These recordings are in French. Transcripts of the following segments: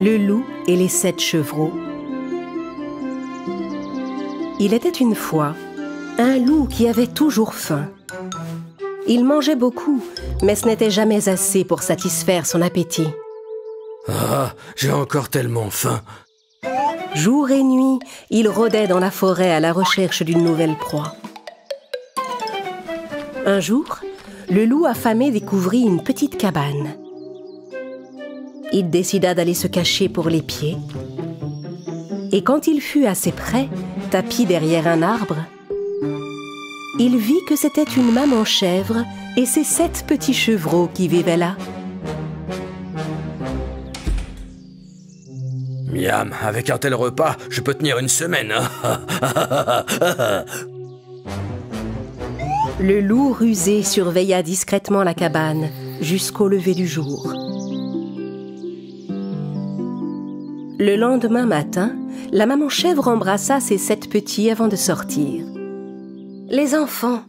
Le loup et les 7 chevreaux. Il était une fois un loup qui avait toujours faim. Il mangeait beaucoup, mais ce n'était jamais assez pour satisfaire son appétit. Ah, j'ai encore tellement faim. Jour et nuit, il rôdait dans la forêt à la recherche d'une nouvelle proie. Un jour, le loup affamé découvrit une petite cabane. Il décida d'aller se cacher pour l'épier. Et quand il fut assez près, tapi derrière un arbre, il vit que c'était une maman chèvre et ses 7 petits chevreaux qui vivaient là. Miam, avec un tel repas, je peux tenir une semaine. Le loup rusé surveilla discrètement la cabane jusqu'au lever du jour. Le lendemain matin, la maman chèvre embrassa ses 7 petits avant de sortir. « Les enfants,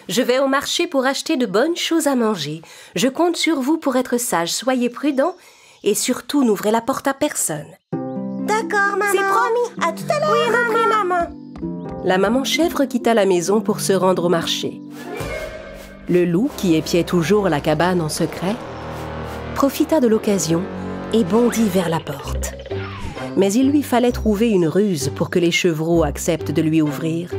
je vais au marché pour acheter de bonnes choses à manger. Je compte sur vous pour être sages. Soyez prudents et surtout n'ouvrez la porte à personne. » D'accord, maman. C'est promis. À tout à l'heure. Oui, maman. La maman chèvre quitta la maison pour se rendre au marché. Le loup, qui épiait toujours la cabane en secret, profita de l'occasion et bondit vers la porte. Mais il lui fallait trouver une ruse pour que les chevreaux acceptent de lui ouvrir.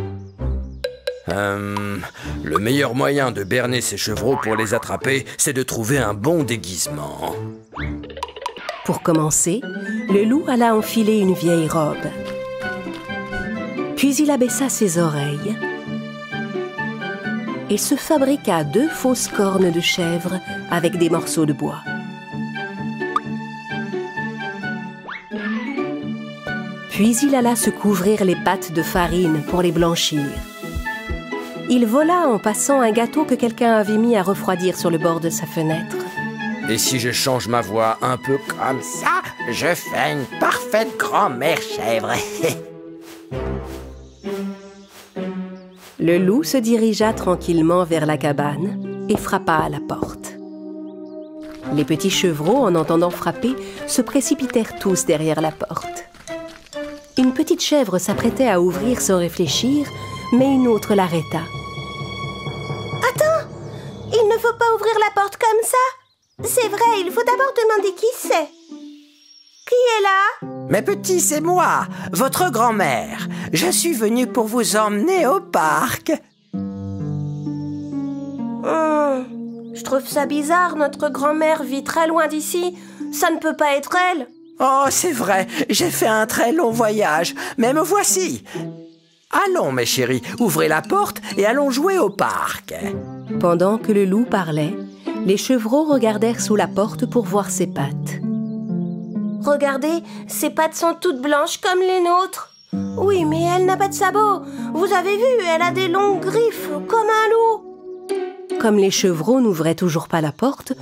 Le meilleur moyen de berner ces chevreaux pour les attraper, c'est de trouver un bon déguisement. Pour commencer, le loup alla enfiler une vieille robe. Puis il abaissa ses oreilles et se fabriqua 2 fausses cornes de chèvre avec des morceaux de bois. Puis il alla se couvrir les pattes de farine pour les blanchir. Il vola en passant un gâteau que quelqu'un avait mis à refroidir sur le bord de sa fenêtre. Et si je change ma voix un peu comme ça, je fais une parfaite grand-mère chèvre. Le loup se dirigea tranquillement vers la cabane et frappa à la porte. Les petits chevreaux, en entendant frapper, se précipitèrent tous derrière la porte. Une petite chèvre s'apprêtait à ouvrir sans réfléchir, mais une autre l'arrêta. « Attends, il ne faut pas ouvrir la porte comme ça. C'est vrai, il faut d'abord demander qui c'est. Qui est là? » Mes petits, c'est moi, votre grand-mère. Je suis venue pour vous emmener au parc. Je trouve ça bizarre, notre grand-mère vit très loin d'ici. Ça ne peut pas être elle. Oh, c'est vrai, j'ai fait un très long voyage, mais me voici. Allons, mes chéris, ouvrez la porte et allons jouer au parc. Pendant que le loup parlait, les chevreaux regardèrent sous la porte pour voir ses pattes. Regardez, ses pattes sont toutes blanches comme les nôtres. Oui, mais elle n'a pas de sabots. Vous avez vu, elle a des longues griffes, comme un loup. Comme les chevreaux n'ouvraient toujours pas la porte,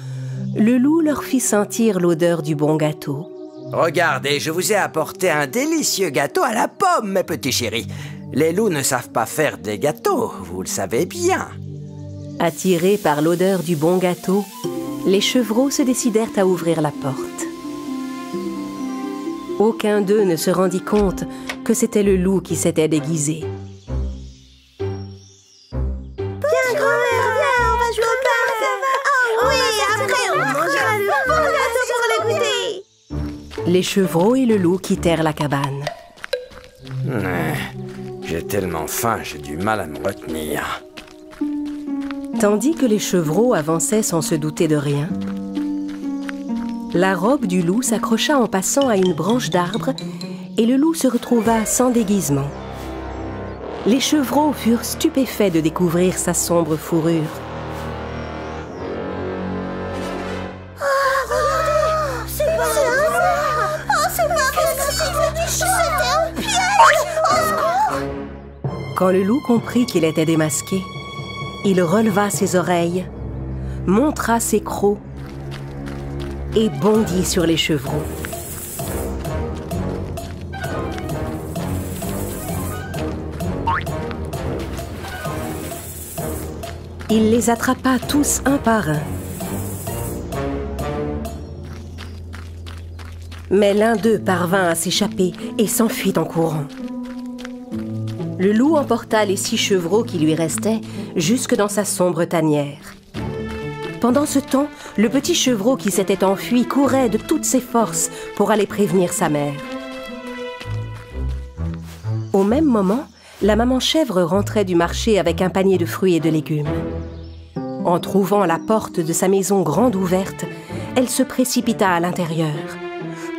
le loup leur fit sentir l'odeur du bon gâteau. Regardez, je vous ai apporté un délicieux gâteau à la pomme, mes petits chéris. Les loups ne savent pas faire des gâteaux, vous le savez bien. Attirés par l'odeur du bon gâteau, les chevreaux se décidèrent à ouvrir la porte. Aucun d'eux ne se rendit compte que c'était le loup qui s'était déguisé. Viens, grand-mère, viens, on va jouer au parc. Oui, après on mangera le bon gâteau pour le goûter. Les chevreaux et le loup quittèrent la cabane. J'ai tellement faim, j'ai du mal à me retenir. Tandis que les chevreaux avançaient sans se douter de rien, la robe du loup s'accrocha en passant à une branche d'arbre et le loup se retrouva sans déguisement. Les chevreaux furent stupéfaits de découvrir sa sombre fourrure. Regardez, c'est pas ça. Oh, c'est pas possible. C'était un piège. Au secours. Quand le loup comprit qu'il était démasqué, il releva ses oreilles, montra ses crocs et bondit sur les chevreaux. Il les attrapa tous un par un. Mais l'un d'eux parvint à s'échapper et s'enfuit en courant. Le loup emporta les 6 chevreaux qui lui restaient jusque dans sa sombre tanière. Pendant ce temps, le petit chevreau qui s'était enfui courait de toutes ses forces pour aller prévenir sa mère. Au même moment, la maman chèvre rentrait du marché avec un panier de fruits et de légumes. En trouvant la porte de sa maison grande ouverte, elle se précipita à l'intérieur.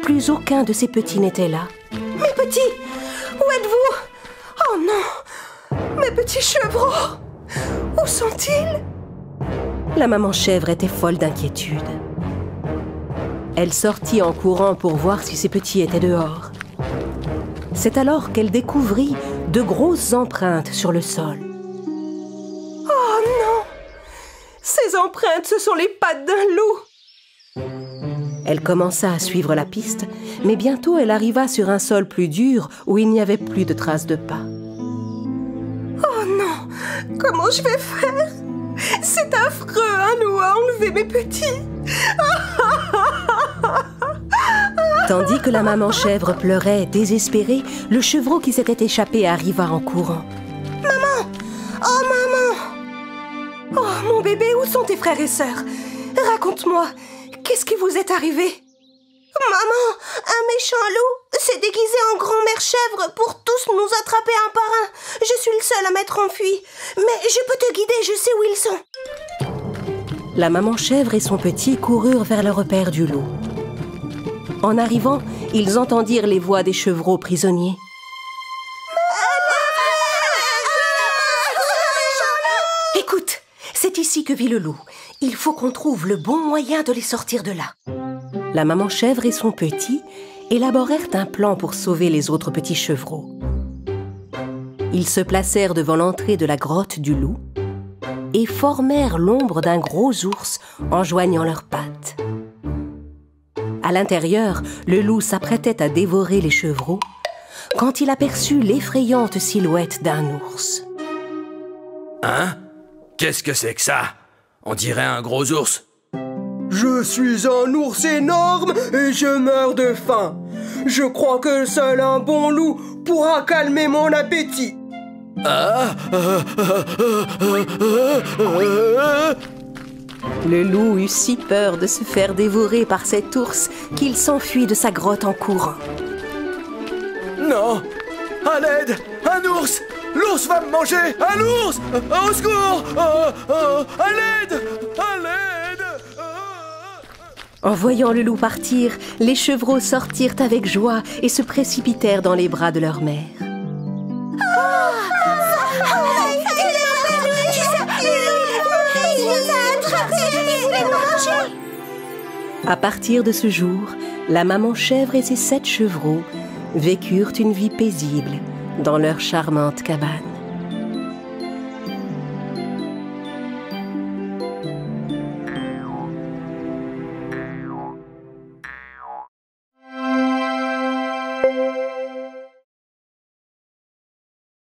Plus aucun de ses petits n'était là. « Mes petits, où êtes-vous? Oh non, mes petits chevreaux, où sont-ils » La maman chèvre était folle d'inquiétude. Elle sortit en courant pour voir si ses petits étaient dehors. C'est alors qu'elle découvrit de grosses empreintes sur le sol. Oh non! Ces empreintes, ce sont les pattes d'un loup! Elle commença à suivre la piste, mais bientôt elle arriva sur un sol plus dur où il n'y avait plus de traces de pas. Oh non! Comment je vais faire? C'est affreux, un loup a enlevé mes petits! Tandis que la maman chèvre pleurait, désespérée, le chevreau qui s'était échappé arriva en courant. « Maman! Oh maman! Oh mon bébé, où sont tes frères et sœurs? Raconte-moi, qu'est-ce qui vous est arrivé? Maman, un méchant loup s'est déguisé en grand-mère chèvre pour tous nous attraper un par un. Je suis le seul à m'être enfui, mais je peux te guider, je sais où ils sont. » La maman chèvre et son petit coururent vers le repère du loup. En arrivant, ils entendirent les voix des chevreaux prisonniers. « Écoute, c'est ici que vit le loup. Il faut qu'on trouve le bon moyen de les sortir de là. » La maman chèvre et son petit élaborèrent un plan pour sauver les autres petits chevreaux. Ils se placèrent devant l'entrée de la grotte du loup et formèrent l'ombre d'un gros ours en joignant leurs pattes. À l'intérieur, le loup s'apprêtait à dévorer les chevreaux quand il aperçut l'effrayante silhouette d'un ours. Hein? Qu'est-ce que c'est que ça? On dirait un gros ours. Je suis un ours énorme et je meurs de faim. Je crois que seul un bon loup pourra calmer mon appétit. Le loup eut si peur de se faire dévorer par cet ours qu'il s'enfuit de sa grotte en courant. Non! À l'aide! Un ours! L'ours va me manger! Un ours! Au secours! À l'aide! À l'aide! En voyant le loup partir, les chevreaux sortirent avec joie et se précipitèrent dans les bras de leur mère. À partir de ce jour, la maman chèvre et ses 7 chevreaux vécurent une vie paisible dans leur charmante cabane.